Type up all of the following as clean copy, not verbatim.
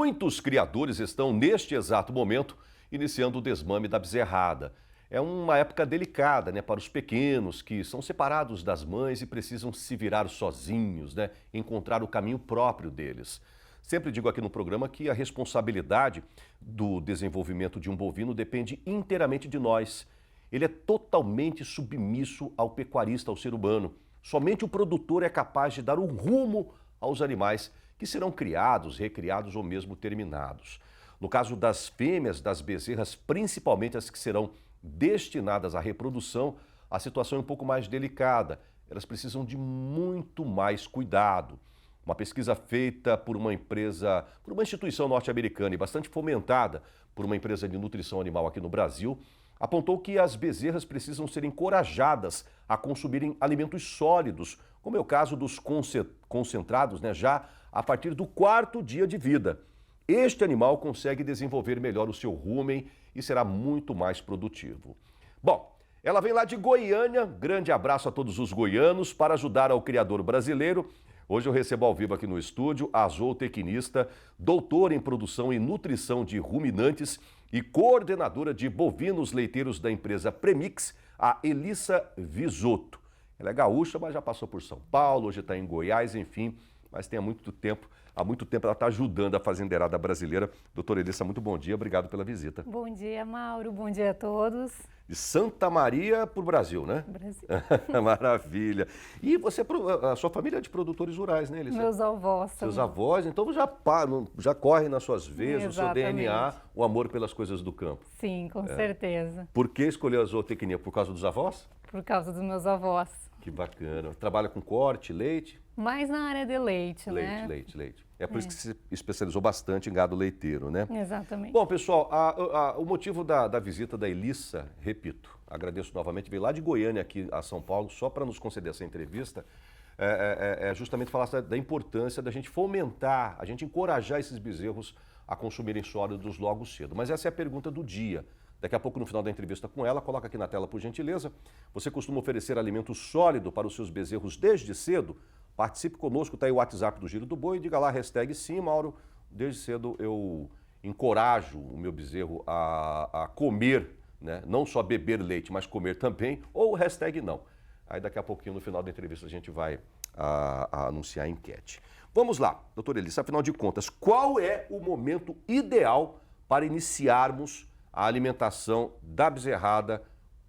Muitos criadores estão, neste exato momento, iniciando o desmame da bezerrada. É uma época delicada, para os pequenos que são separados das mães e precisam se virar sozinhos, encontrar o caminho próprio deles. Sempre digo aqui no programa que a responsabilidade do desenvolvimento de um bovino depende inteiramente de nós. Ele é totalmente submisso ao pecuarista, ao ser humano. Somente o produtor é capaz de dar um rumo aos animais que serão criados, recriados ou mesmo terminados. No caso das fêmeas, das bezerras, principalmente as que serão destinadas à reprodução, a situação é um pouco mais delicada. Elas precisam de muito mais cuidado. Uma pesquisa feita por uma instituição norte-americana e bastante fomentada por uma empresa de nutrição animal aqui no Brasil, apontou que as bezerras precisam ser encorajadas a consumirem alimentos sólidos, como é o caso dos concentrados, já a partir do 4º dia de vida. Este animal consegue desenvolver melhor o seu rumen e será muito mais produtivo. Bom, ela vem lá de Goiânia, grande abraço a todos os goianos, para ajudar ao criador brasileiro. Hoje eu recebo ao vivo aqui no estúdio a zootecnista, doutora em produção e nutrição de ruminantes e coordenadora de bovinos leiteiros da empresa Premix, a Elissa Visoto. Ela é gaúcha, mas já passou por São Paulo, hoje está em Goiás, enfim, mas tem há muito tempo ela está ajudando a fazendeirada brasileira. Doutora Elissa, muito bom dia, obrigado pela visita. Bom dia, Mauro, bom dia a todos. De Santa Maria para o Brasil, né? Brasil. Maravilha. E a sua família é de produtores rurais, né, Elissa? Meus avós. Seus avós, então já corre nas suas veias, no seu DNA, o amor pelas coisas do campo. Sim, com certeza. Por que escolheu a zootecnia? Por causa dos avós? Por causa dos meus avós. Que bacana. Trabalha com corte, leite? Mais na área de leite, né? Leite. É por isso que se especializou bastante em gado leiteiro, né? Exatamente. Bom, pessoal, o motivo da visita da Elissa, repito, agradeço novamente, veio lá de Goiânia aqui a São Paulo, só para nos conceder essa entrevista, é justamente falar da importância da gente fomentar, a gente encorajar esses bezerros a consumirem sólidos logo cedo. Mas essa é a pergunta do dia. Daqui a pouco, no final da entrevista com ela, coloca aqui na tela, por gentileza. Você costuma oferecer alimento sólido para os seus bezerros desde cedo? Participe conosco, está aí o WhatsApp do Giro do Boi, diga lá, #sim, Mauro. Desde cedo eu encorajo o meu bezerro a comer, não só beber leite, mas comer também, ou #não. Aí daqui a pouquinho, no final da entrevista, a gente vai anunciar a enquete. Vamos lá, doutora Elissa, afinal de contas, qual é o momento ideal para iniciarmos a alimentação da bezerrada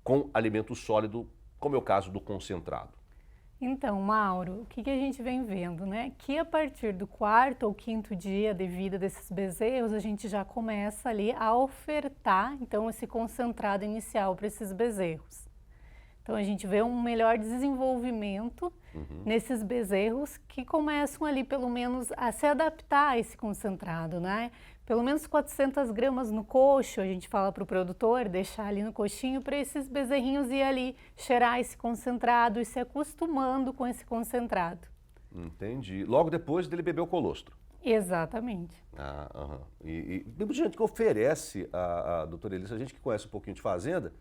com alimento sólido, como é o caso do concentrado? Então, Mauro, o que a gente vem vendo, Que a partir do 4º ou 5º dia de vida desses bezerros, a gente já começa ali a ofertar, então, esse concentrado inicial para esses bezerros. Então, a gente vê um melhor desenvolvimento nesses bezerros que começam ali, pelo menos, a se adaptar a esse concentrado, Pelo menos 400 gramas no coxo, a gente fala para o produtor, deixar ali no coxinho para esses bezerrinhos ir ali cheirar esse concentrado e se acostumando com esse concentrado. Entendi. Logo depois dele beber o colostro. Exatamente. E tem muita gente que oferece, a doutora Elissa, a gente que conhece um pouquinho de fazenda,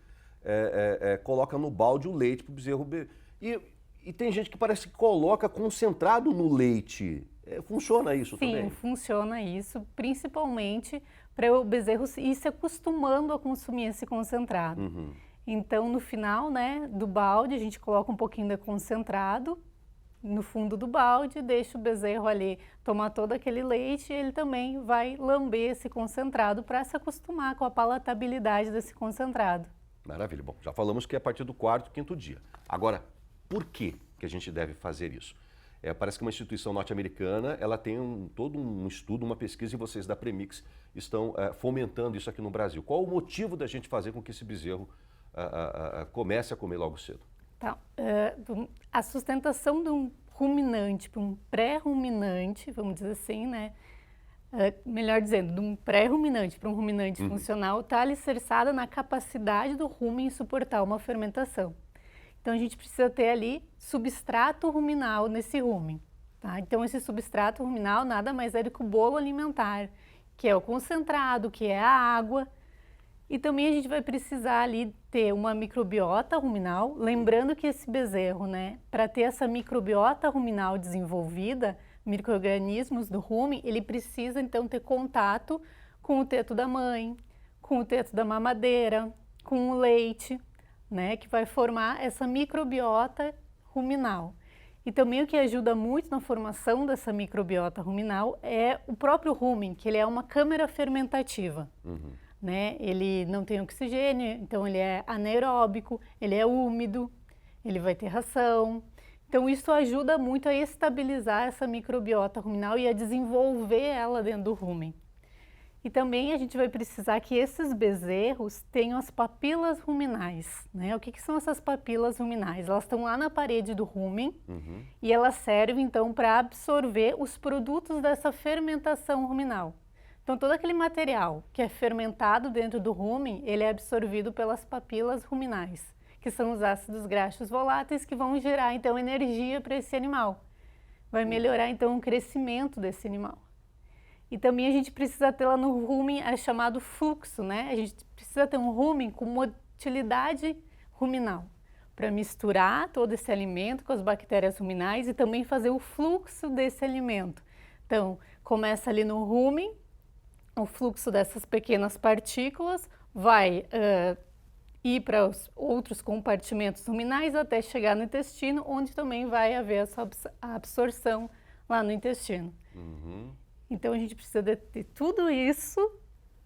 coloca no balde o leite para o bezerro beber. E tem gente que parece que coloca concentrado no leite. Funciona isso também? Sim, funciona isso, principalmente para o bezerro ir se acostumando a consumir esse concentrado. Então, no final do balde, a gente coloca um pouquinho de concentrado no fundo do balde, deixa o bezerro ali tomar todo aquele leite e ele também vai lamber esse concentrado para se acostumar com a palatabilidade desse concentrado. Maravilha. Bom, já falamos que é a partir do 4º, 5º dia. Agora, por que a gente deve fazer isso? Parece que uma instituição norte-americana, ela tem todo um estudo, uma pesquisa, e vocês da Premix estão fomentando isso aqui no Brasil. Qual o motivo da gente fazer com que esse bezerro comece a comer logo cedo? Tá. A sustentação de um ruminante para um pré-ruminante, vamos dizer assim, melhor dizendo, de um pré-ruminante para um ruminante funcional, está alicerçada na capacidade do rumen suportar uma fermentação. Então, a gente precisa ter ali substrato ruminal nesse rumen. Então, esse substrato ruminal nada mais é do que o bolo alimentar, que é o concentrado, que é a água. E também a gente vai precisar ali ter uma microbiota ruminal, lembrando que esse bezerro, para ter essa microbiota ruminal desenvolvida, micro-organismos do rumen, ele precisa então ter contato com o teto da mãe, com o teto da mamadeira, com o leite, né, que vai formar essa microbiota ruminal. E também o que ajuda muito na formação dessa microbiota ruminal é o próprio rumen, que ele é uma câmara fermentativa. Né? Ele não tem oxigênio, então ele é anaeróbico, ele é úmido, ele vai ter ração. Então isso ajuda muito a estabilizar essa microbiota ruminal e a desenvolver ela dentro do rumen. E também a gente vai precisar que esses bezerros tenham as papilas ruminais, né? O que são essas papilas ruminais? Elas estão lá na parede do rumen e elas servem então para absorver os produtos dessa fermentação ruminal. Então todo aquele material que é fermentado dentro do rumen, ele é absorvido pelas papilas ruminais, que são os ácidos graxos voláteis que vão gerar então energia para esse animal. Vai melhorar então o crescimento desse animal. E também a gente precisa ter lá no rumen chamado fluxo, né? A gente precisa ter um rumen com motilidade ruminal, para misturar todo esse alimento com as bactérias ruminais e também fazer o fluxo desse alimento. Então, começa ali no rumen, o fluxo dessas pequenas partículas vai ir para os outros compartimentos ruminais até chegar no intestino, onde também vai haver essa absorção lá no intestino. Então a gente precisa de ter tudo isso,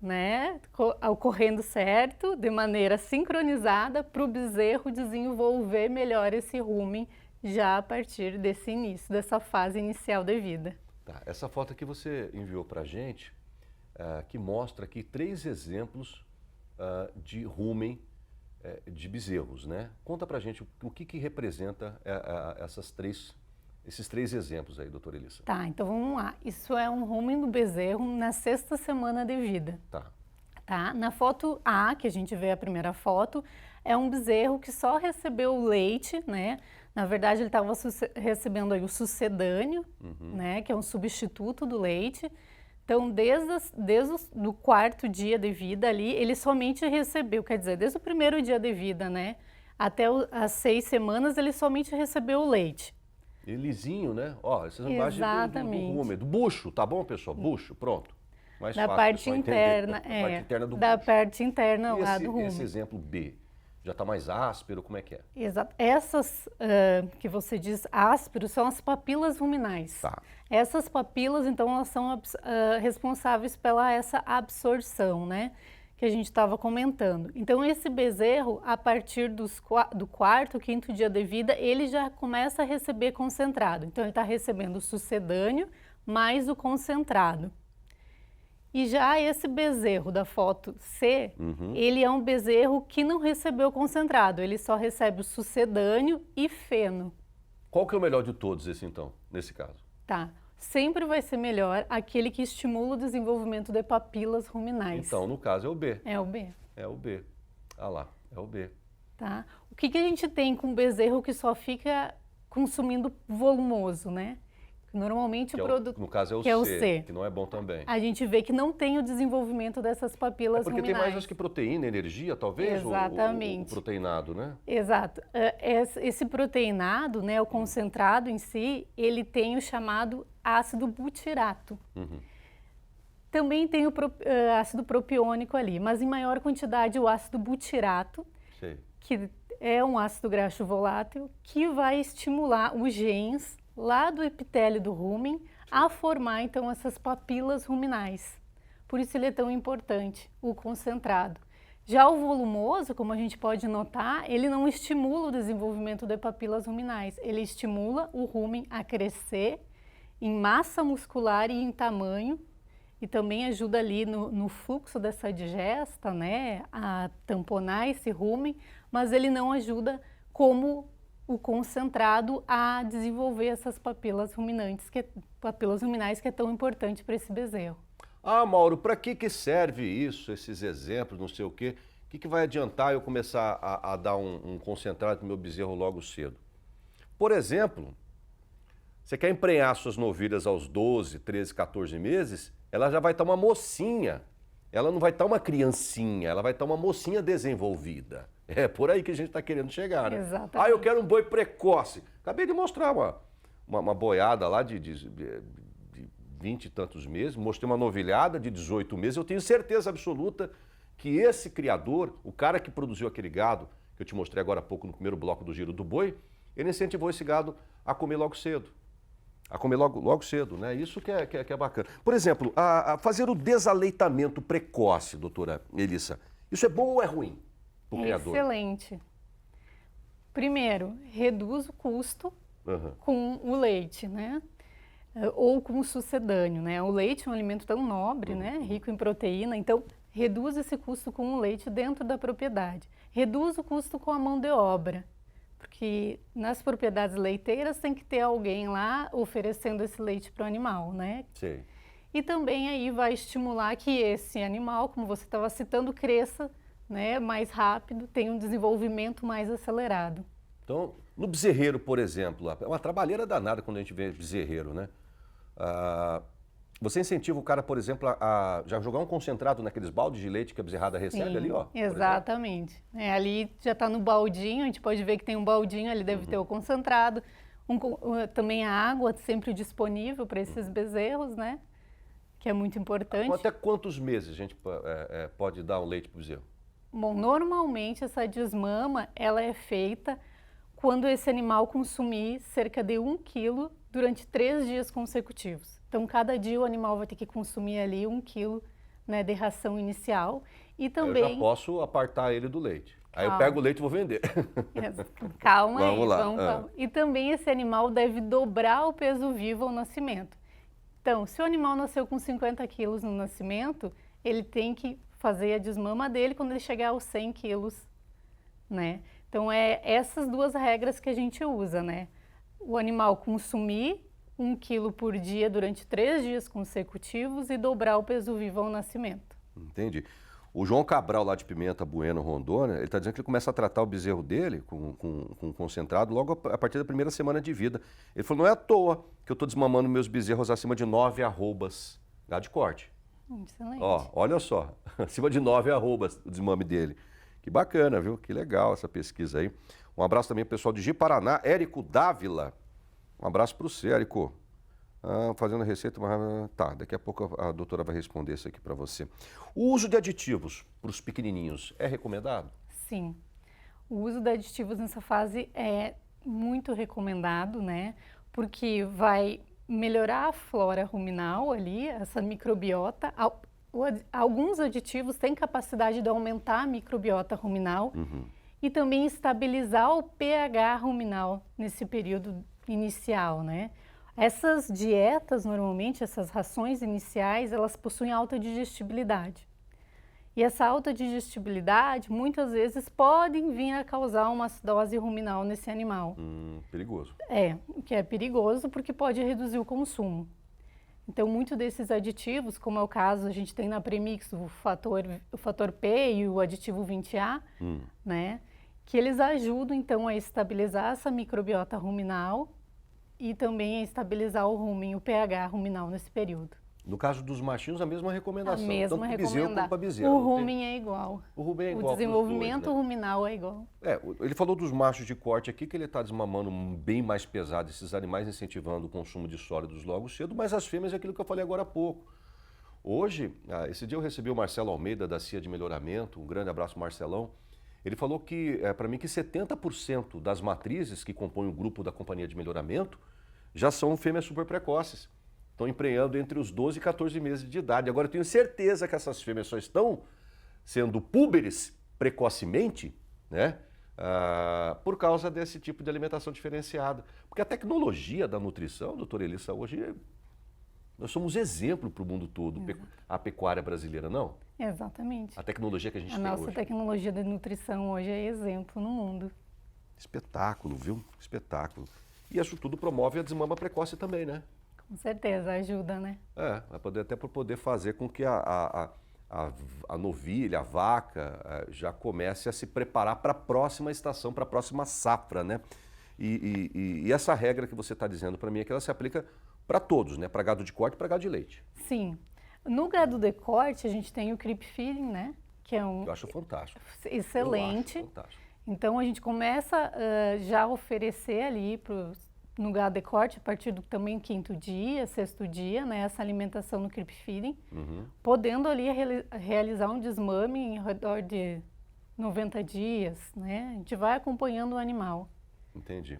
né, ocorrendo certo, de maneira sincronizada, para o bezerro desenvolver melhor esse rumen já a partir desse início, dessa fase inicial da vida. Tá, essa foto aqui você enviou para a gente, que mostra aqui 3 exemplos de rumen de bezerros, né? Conta pra gente o que representa esses 3 exemplos aí, doutora Elissa. Tá, então vamos lá. Isso é um rumen do bezerro na 6ª semana de vida. Tá? Na foto A, que a gente vê a primeira foto, é um bezerro que só recebeu o leite, né? Na verdade, ele estava recebendo aí o sucedâneo, né? Que é um substituto do leite. Então, desde o 4º dia de vida ali, ele somente recebeu, quer dizer, desde o 1º dia de vida, né? Até as 6 semanas, ele somente recebeu o leite. E lisinho, né? Ó, essas imagens do rumen, do bucho, tá bom, pessoal? Bucho, pronto. Mais da fácil, parte interna, da parte interna do da bucho. parte interna lá do rumen. Esse exemplo B, já está mais áspero, como é que é? Exato. Essas que você diz áspero são as papilas ruminais. Tá. Essas papilas, então, elas são responsáveis pela essa absorção, né? Que a gente estava comentando. Então, esse bezerro, a partir do 4º, 5º dia de vida, ele já começa a receber concentrado. Então, ele está recebendo o sucedâneo mais o concentrado. E já esse bezerro da foto C, ele é um bezerro que não recebeu concentrado, ele só recebe o sucedâneo e feno. Qual que é o melhor de todos esse então, nesse caso? Tá. Sempre vai ser melhor aquele que estimula o desenvolvimento de papilas ruminais. Então, no caso, é o B. É o B. É o B. Ah lá, é o B. Tá. O que a gente tem com um bezerro que só fica consumindo volumoso, né? Normalmente o produto, no caso é que é o o C, C, que não é bom também. a gente vê que não tem o desenvolvimento dessas papilas porque ruminais. tem mais, acho que proteína, energia, talvez? Exatamente. O proteinado, né? Exato. Esse proteinado, né, o concentrado em si, ele tem o chamado ácido butirato. Também tem o ácido propiônico ali, mas em maior quantidade o ácido butirato, que é um ácido graxo volátil, que vai estimular os genes lá do epitélio do rumen a formar então essas papilas ruminais. Por isso ele é tão importante, o concentrado. Já o volumoso, como a gente pode notar, ele não estimula o desenvolvimento de papilas ruminais, ele estimula o rumen a crescer em massa muscular e em tamanho, e também ajuda ali no fluxo dessa digesta, né, a tamponar esse rumen, mas ele não ajuda como o concentrado a desenvolver essas papilas ruminais, que é tão importante para esse bezerro. Ah, Mauro, para que serve isso, esses exemplos, não sei o quê? O que vai adiantar eu começar a dar um concentrado para o meu bezerro logo cedo? Por exemplo, você quer emprenhar suas novilhas aos 12, 13, 14 meses, ela já vai estar uma mocinha. Ela não vai estar uma criancinha, ela vai estar uma mocinha desenvolvida. É por aí que a gente está querendo chegar, né? Exatamente. Ah, eu quero um boi precoce. Acabei de mostrar uma boiada lá de 20 e tantos meses, mostrei uma novilhada de 18 meses, eu tenho certeza absoluta que esse criador, o cara que produziu aquele gado, que eu te mostrei agora há pouco no primeiro bloco do Giro do Boi, ele incentivou esse gado a comer logo cedo. A comer logo cedo, né? Isso que é bacana. Por exemplo, a fazer o desaleitamento precoce, doutora Elissa, isso é bom ou é ruim para o criador? Excelente. Primeiro, reduz o custo com o leite, né? Ou com o sucedâneo, né? O leite é um alimento tão nobre, né? Rico em proteína, então reduz esse custo com o leite dentro da propriedade. Reduz o custo com a mão de obra, porque nas propriedades leiteiras tem que ter alguém lá oferecendo esse leite para o animal, né? Sim. E também aí vai estimular que esse animal, como você estava citando, cresça, né, mais rápido, tenha um desenvolvimento mais acelerado. Então, no bezerreiro, por exemplo, é uma trabalheira danada quando a gente vê bezerreiro, né? Você incentiva o cara, por exemplo, a já jogar um concentrado naqueles baldes de leite que a bezerrada recebe. Sim, ali, ó. Exatamente. Ali já está no baldinho, a gente pode ver que tem um baldinho, ali deve ter o concentrado. Também a água sempre disponível para esses bezerros, né? Que é muito importante. Até quantos meses a gente pode dar um leite para o bezerro? Bom, normalmente essa desmama, ela é feita quando esse animal consumir cerca de 1 quilo durante 3 dias consecutivos. Então, cada dia o animal vai ter que consumir ali 1 quilo, né, de ração inicial. E também... Eu já posso apartar ele do leite. Aí eu pego o leite e vou vender. Calma aí, vamos lá. Calma. E também esse animal deve dobrar o peso vivo ao nascimento. Então, se o animal nasceu com 50 quilos no nascimento, ele tem que fazer a desmama dele quando ele chegar aos 100 quilos, né? Então, é essas duas regras que a gente usa, né? O animal consumir 1 quilo por dia durante 3 dias consecutivos e dobrar o peso vivo ao nascimento. Entendi. O João Cabral, lá de Pimenta Bueno, Rondônia, ele está dizendo que ele começa a tratar o bezerro dele com concentrado logo a partir da primeira semana de vida. Ele falou, não é à toa que eu estou desmamando meus bezerros acima de 9 arrobas, gado de corte. Excelente. Ó, olha só, acima de 9 arrobas o desmame dele. Que bacana, viu? Que legal essa pesquisa aí. Um abraço também pro pessoal de Ji-Paraná, Érico Dávila. Um abraço para você, Érico. Fazendo receita, mas tá, daqui a pouco a doutora vai responder isso aqui para você. O uso de aditivos para os pequenininhos é recomendado? Sim. O uso de aditivos nessa fase é muito recomendado, né? Porque vai melhorar a flora ruminal ali, essa microbiota. Alguns aditivos têm capacidade de aumentar a microbiota ruminal e também estabilizar o pH ruminal nesse período inicial, né? Essas dietas, normalmente, essas rações iniciais, elas possuem alta digestibilidade. E essa alta digestibilidade, muitas vezes, podem vir a causar uma acidose ruminal nesse animal. Perigoso. O que é perigoso porque pode reduzir o consumo. Então, muitos desses aditivos, como é o caso, a gente tem na premix o fator P e o aditivo 20A, né? Que eles ajudam, então, a estabilizar essa microbiota ruminal e também a estabilizar o rumen, o pH ruminal nesse período. No caso dos machinhos, a mesma recomendação. A mesma tanto para bezerro quanto para bezerra. O rumen é igual. O rumen é igual. O desenvolvimento dois, né? ruminal é igual. Ele falou dos machos de corte aqui, que ele está desmamando bem mais pesado, esses animais incentivando o consumo de sólidos logo cedo, mas as fêmeas é aquilo que eu falei agora há pouco. Hoje, esse dia eu recebi o Marcelo Almeida, da CIA de Melhoramento, um grande abraço, Marcelão. Ele falou que, para mim, que 70% das matrizes que compõem o grupo da Companhia de Melhoramento já são fêmeas super precoces. Estão emprenhando entre os 12 e 14 meses de idade. Agora, eu tenho certeza que essas fêmeas só estão sendo púberes precocemente, né? Por causa desse tipo de alimentação diferenciada. Porque a tecnologia da nutrição, doutora Elissa, hoje nós somos exemplo para o mundo todo, a pecuária brasileira, não? Exatamente. A tecnologia que a gente tem hoje. A nossa hoje. tecnologia de nutrição hoje é exemplo no mundo. Espetáculo, viu? Espetáculo. E isso tudo promove a desmama precoce também, né? Com certeza, ajuda, né? Até para poder fazer com que a novilha, a vaca, já comece a se preparar para a próxima estação, para a próxima safra, né? E essa regra que você está dizendo para mim é que ela se aplica para todos, né? Para gado de corte e para gado de leite. Sim. No gado de corte, a gente tem o creep feeding, né? Que é Eu acho fantástico. Excelente. Eu acho fantástico. Então, a gente começa já a oferecer ali no gado de corte a partir do também quinto dia, sexto dia, né, essa alimentação no creep feeding, podendo ali realizar um desmame em redor de 90 dias, né? A gente vai acompanhando o animal. Entendi.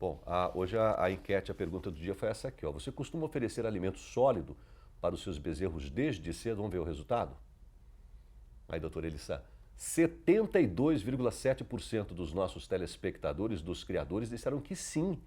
Bom, hoje a enquete, a pergunta do dia foi essa aqui, ó. Você costuma oferecer alimento sólido para os seus bezerros desde cedo? Vamos ver o resultado? Aí, doutora Elissa, 72,7% dos nossos telespectadores, dos criadores, disseram que sim,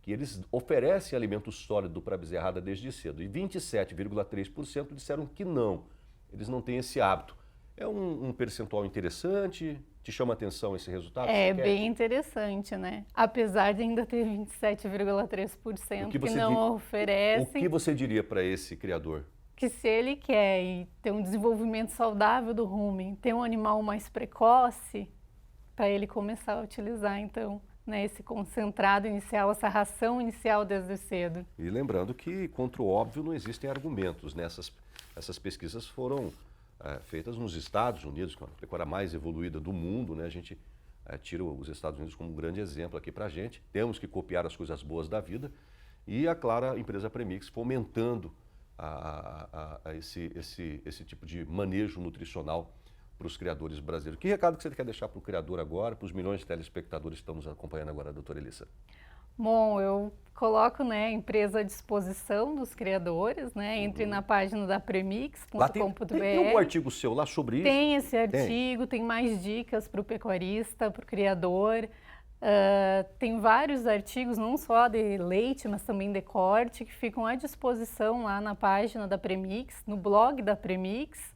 que eles oferecem alimento sólido para a bezerrada desde cedo. E 27,3% disseram que não, eles não têm esse hábito. É um percentual interessante? Te chama a atenção esse resultado? É bem interessante, né? Apesar de ainda ter 27,3% que não oferecem. O que você diria para esse criador? Que se ele quer ter um desenvolvimento saudável do rumen, ter um animal mais precoce, para ele começar a utilizar, então, né, esse concentrado inicial, essa ração inicial desde cedo. E lembrando que, contra o óbvio, não existem argumentos, né? Essas pesquisas foram feitas nos Estados Unidos, que é a pecuária mais evoluída do mundo, né? A gente tira os Estados Unidos como um grande exemplo aqui para a gente. Temos que copiar as coisas boas da vida. E a Clara, a empresa Premix, fomentando esse tipo de manejo nutricional para os criadores brasileiros. Que recado que você quer deixar para o criador agora, para os milhões de telespectadores que estão nos acompanhando agora, doutora Elissa? Bom, eu coloco, né, a empresa à disposição dos criadores, né? Entre na página da premix.com.br. Tem um artigo seu lá sobre isso? Tem esse artigo, tem mais dicas para o pecuarista, para o criador. Tem vários artigos, não só de leite, mas também de corte, que ficam à disposição lá na página da Premix, no blog da Premix,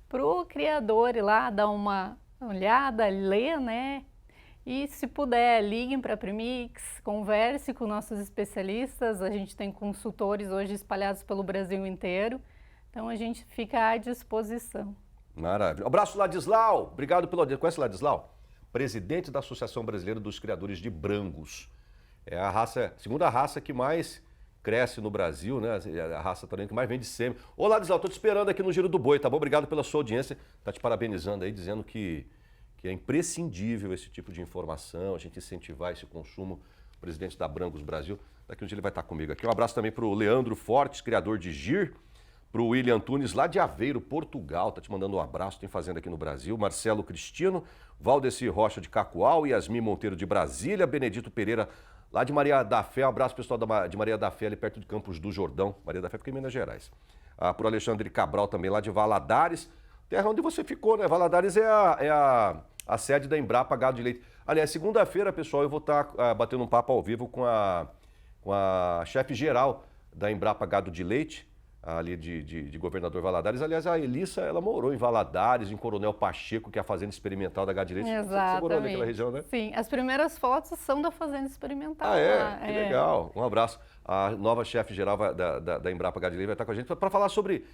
para o criador ir lá dar uma olhada, ler, né? E se puder, liguem para a Premix, converse com nossos especialistas, a gente tem consultores hoje espalhados pelo Brasil inteiro, então a gente fica à disposição. Maravilha. Um abraço, Ladislau, obrigado pelo audiência. Conhece o Ladislau? Presidente da Associação Brasileira dos Criadores de Brangos. É a segunda raça que mais cresce no Brasil, né? A raça também que mais vende sêmen. Ô, Ladislau, tô te esperando aqui no Giro do Boi, tá bom? Obrigado pela sua audiência. Tá te parabenizando aí, dizendo que é imprescindível esse tipo de informação, a gente incentivar esse consumo. O presidente da Brangos Brasil, daqui um dia ele vai estar comigo aqui. Um abraço também para o Leandro Fortes, criador de Gir, para o William Antunes, lá de Aveiro, Portugal, tá te mandando um abraço, tem fazenda aqui no Brasil. Marcelo Cristino, Valdeci Rocha de Cacoal, Yasmin Monteiro de Brasília, Benedito Pereira, lá de Maria da Fé. Um abraço pessoal de Maria da Fé, ali perto de Campos do Jordão. Maria da Fé fica em Minas Gerais. Para o Alexandre Cabral também, lá de Valadares, terra onde você ficou, né? Valadares é a sede da Embrapa Gado de Leite. Aliás, segunda-feira, pessoal, eu vou estar batendo um papo ao vivo com a chefe-geral da Embrapa Gado de Leite, ali de Governador Valadares. Aliás, a Elissa, ela morou em Valadares, em Coronel Pacheco, que é a fazenda experimental da Gado de Leite. Exatamente. Você morou naquela região, né? Sim, as primeiras fotos são da fazenda experimental. Que legal. Um abraço. A nova chefe-geral da Embrapa Gado de Leite vai estar com a gente para falar sobre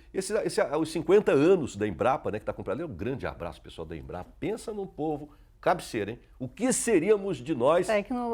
os 50 anos da Embrapa, né, que está comprando. Um grande abraço, pessoal da Embrapa. Pensa no povo cabeceira, hein? O que seríamos de nós,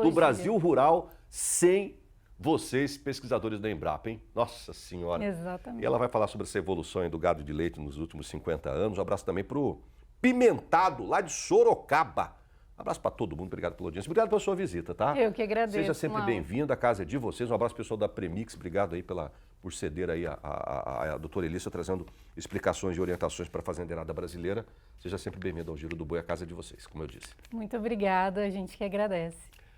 do Brasil rural, sem vocês, pesquisadores da Embrapa, hein? Nossa Senhora! Exatamente. E ela vai falar sobre essa evolução do gado de leite nos últimos 50 anos. Um abraço também para o Pimentado, lá de Sorocaba. Um abraço para todo mundo, obrigado pela audiência, obrigado pela sua visita, tá? Eu que agradeço. Seja sempre bem-vindo, a casa é de vocês. Um abraço pessoal da Premix, obrigado aí por ceder aí a doutora Elissa trazendo explicações e orientações para a fazendeirada brasileira. Seja sempre bem-vindo ao Giro do Boi, a casa é de vocês, como eu disse. Muito obrigada, a gente que agradece.